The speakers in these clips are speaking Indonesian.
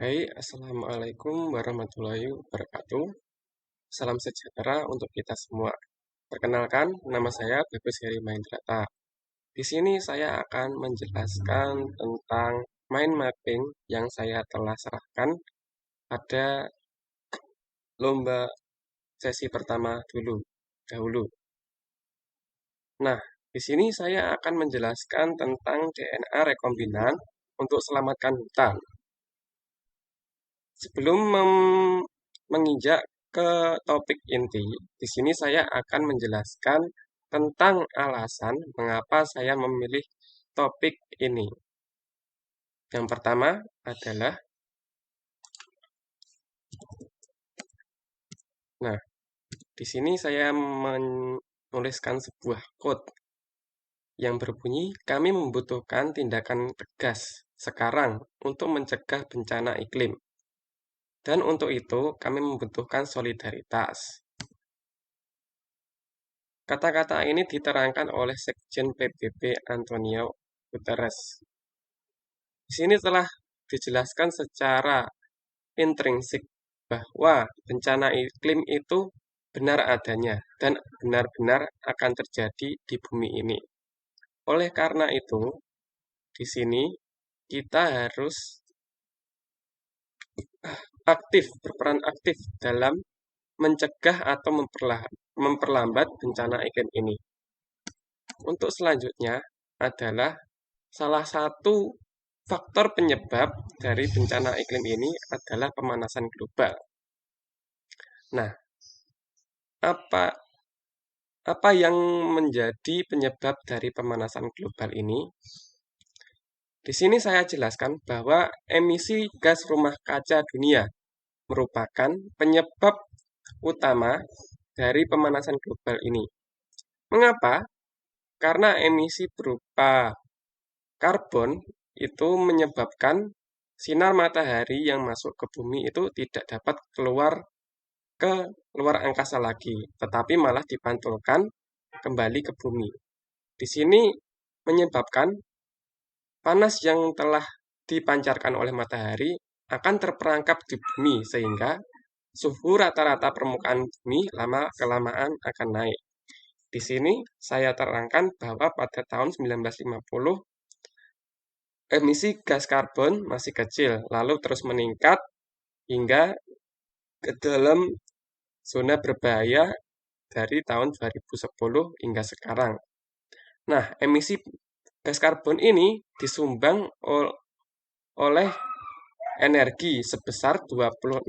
Baik, Assalamualaikum warahmatullahi wabarakatuh. Salam sejahtera untuk kita semua. Perkenalkan, nama saya Bagus Heri Mahendrata. Di sini saya akan menjelaskan tentang mind mapping yang saya telah serahkan pada lomba sesi pertama dahulu. Nah, di sini saya akan menjelaskan tentang DNA rekombinan untuk selamatkan hutan. Sebelum menginjak ke topik inti, di sini saya akan menjelaskan tentang alasan mengapa saya memilih topik ini. Yang pertama adalah, nah, di sini saya menuliskan sebuah quote yang berbunyi, kami membutuhkan tindakan tegas sekarang untuk mencegah bencana iklim. Dan untuk itu, kami membutuhkan solidaritas. Kata-kata ini diterangkan oleh Sekjen PBB Antonio Guterres. Di sini telah dijelaskan secara intrinsik bahwa bencana iklim itu benar adanya dan benar-benar akan terjadi di bumi ini. Oleh karena itu, di sini kita harus berperan aktif dalam mencegah atau memperlambat bencana iklim ini. Untuk selanjutnya adalah salah satu faktor penyebab dari bencana iklim ini adalah pemanasan global. Nah, apa apa yang menjadi penyebab dari pemanasan global ini? Di sini saya jelaskan bahwa emisi gas rumah kaca dunia merupakan penyebab utama dari pemanasan global ini. Mengapa? Karena emisi berupa karbon itu menyebabkan sinar matahari yang masuk ke bumi itu tidak dapat keluar ke luar angkasa lagi, tetapi malah dipantulkan kembali ke bumi. Di sini menyebabkan panas yang telah dipancarkan oleh matahari akan terperangkap di bumi sehingga suhu rata-rata permukaan bumi lama-kelamaan akan naik. Di sini saya terangkan bahwa pada tahun 1950 emisi gas karbon masih kecil, lalu terus meningkat hingga ke dalam zona berbahaya dari tahun 2010 hingga sekarang. Nah, emisi gas karbon ini disumbang oleh energi sebesar 26%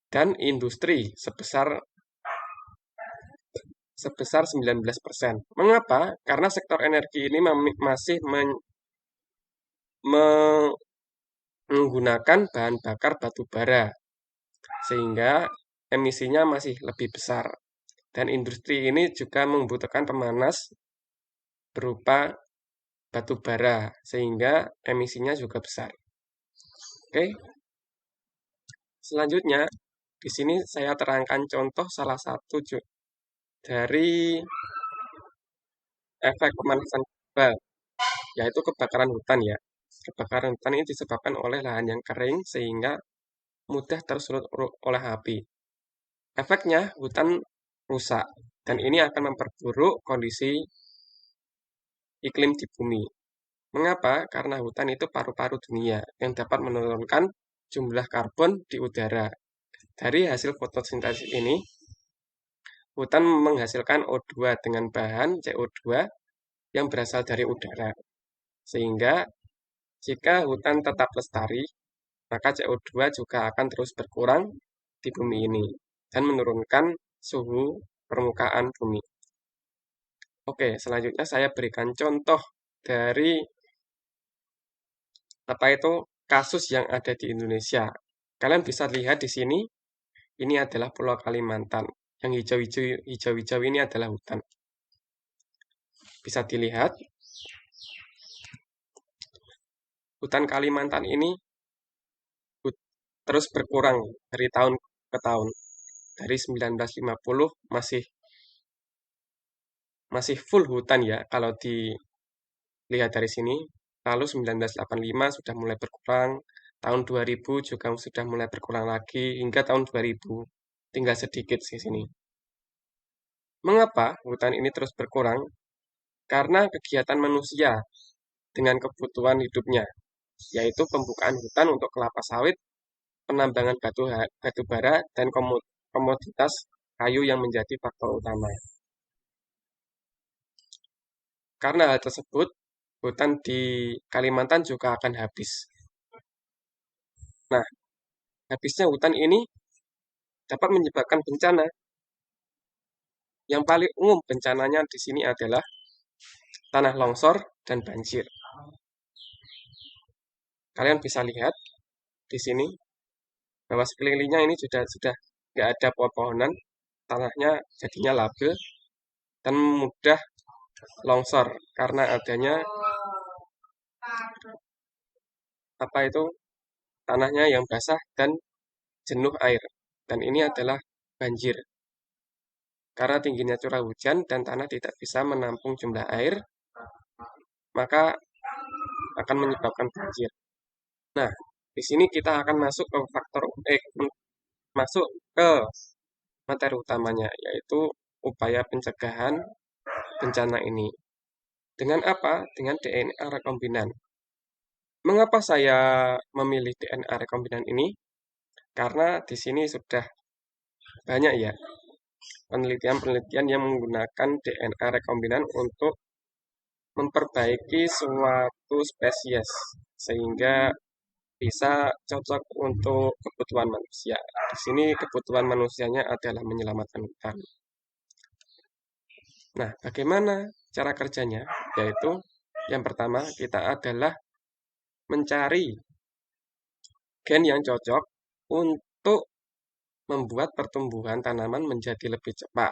dan industri sebesar 19%. Mengapa? Karena sektor energi ini masih menggunakan bahan bakar batu bara, sehingga emisinya masih lebih besar. Dan industri ini juga membutuhkan pemanas berupa batu bara, sehingga emisinya juga besar. Oke, selanjutnya di sini saya terangkan contoh salah satu dari efek pemanasan global, yaitu kebakaran hutan ya. Kebakaran hutan ini disebabkan oleh lahan yang kering sehingga mudah tersulut oleh api. Efeknya hutan rusak dan ini akan memperburuk kondisi iklim di bumi. Mengapa? Karena hutan itu paru-paru dunia yang dapat menurunkan jumlah karbon di udara. Dari hasil fotosintesis ini, hutan menghasilkan O2 dengan bahan CO2 yang berasal dari udara. Sehingga jika hutan tetap lestari, maka CO2 juga akan terus berkurang di bumi ini dan menurunkan suhu permukaan bumi. Oke, selanjutnya saya berikan contoh dari kasus yang ada di Indonesia. Kalian bisa lihat di sini, ini adalah Pulau Kalimantan. Yang hijau-hijau ini adalah hutan. Bisa dilihat, hutan Kalimantan ini terus berkurang dari tahun ke tahun. Dari 1950 masih full hutan ya kalau dilihat dari sini. lalu 1985 sudah mulai berkurang, tahun 2000 juga sudah mulai berkurang lagi, hingga tahun 2000 tinggal sedikit di sini. Mengapa hutan ini terus berkurang? Karena kegiatan manusia dengan kebutuhan hidupnya, yaitu pembukaan hutan untuk kelapa sawit, penambangan batu bara, dan komoditas kayu yang menjadi faktor utama. Karena hal tersebut, hutan di Kalimantan juga akan habis. Nah, habisnya hutan ini dapat menyebabkan bencana. Yang paling umum bencananya di sini adalah tanah longsor dan banjir. Kalian bisa lihat di sini bahwa sekelilingnya ini sudah nggak ada pohon-pohonan, tanahnya jadinya labil dan mudah longsor karena adanya tanahnya yang basah dan jenuh air. Dan ini adalah banjir. Karena tingginya curah hujan dan tanah tidak bisa menampung jumlah air, maka akan menyebabkan banjir. Nah, di sini kita akan masuk ke materi utamanya, yaitu upaya pencegahan bencana ini. Dengan apa? Dengan DNA rekombinan. Mengapa saya memilih DNA rekombinan ini? Karena di sini sudah banyak ya penelitian-penelitian yang menggunakan DNA rekombinan untuk memperbaiki suatu spesies sehingga bisa cocok untuk kebutuhan manusia. Di sini kebutuhan manusianya adalah menyelamatkan hutan. Nah, bagaimana cara kerjanya? Yaitu yang pertama kita adalah mencari gen yang cocok untuk membuat pertumbuhan tanaman menjadi lebih cepat.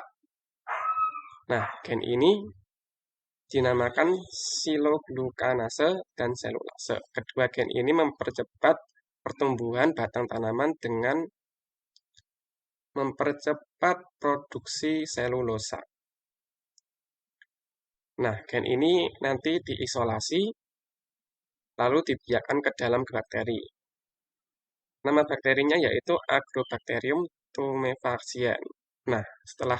Nah, gen ini dinamakan siloglukanase dan selulase. Kedua gen ini mempercepat pertumbuhan batang tanaman dengan mempercepat produksi selulosa. Nah, gen ini nanti diisolasi lalu dibiarkan ke dalam bakteri. Nama bakterinya yaitu Agrobacterium tumefaciens. Nah, setelah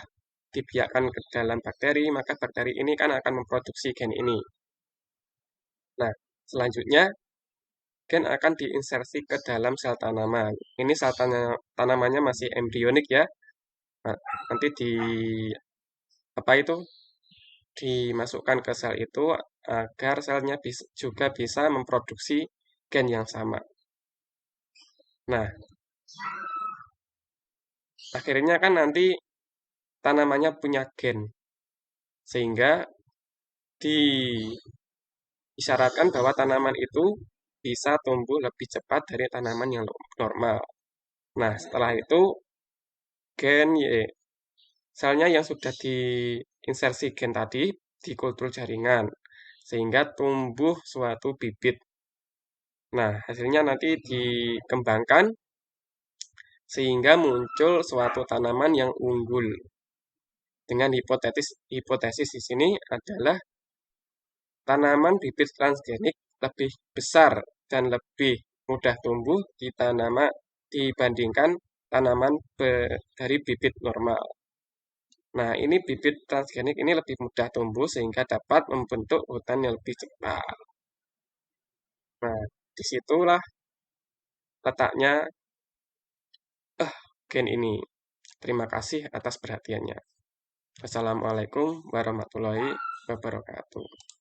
dibiarkan ke dalam bakteri, maka bakteri ini kan akan memproduksi gen ini. Nah, selanjutnya gen akan diinsersi ke dalam sel tanaman. Ini sel tanamannya masih embrionik ya. Nah, nanti dimasukkan ke sel itu agar selnya juga bisa memproduksi gen yang sama. Nah, akhirnya kan nanti tanamannya punya gen, sehingga diisyaratkan bahwa tanaman itu bisa tumbuh lebih cepat dari tanaman yang normal. Nah, setelah itu selnya yang sudah diinsersi gen tadi dikultur jaringan, sehingga tumbuh suatu bibit. Nah, hasilnya nanti dikembangkan sehingga muncul suatu tanaman yang unggul. Dengan hipotesis di sini adalah tanaman bibit transgenik lebih besar dan lebih mudah tumbuh dibandingkan tanaman dari bibit normal. Nah, ini bibit transgenik ini lebih mudah tumbuh sehingga dapat membentuk hutan yang lebih cepat. Nah, disitulah letaknya gen ini. Terima kasih atas perhatiannya. Assalamualaikum warahmatullahi wabarakatuh.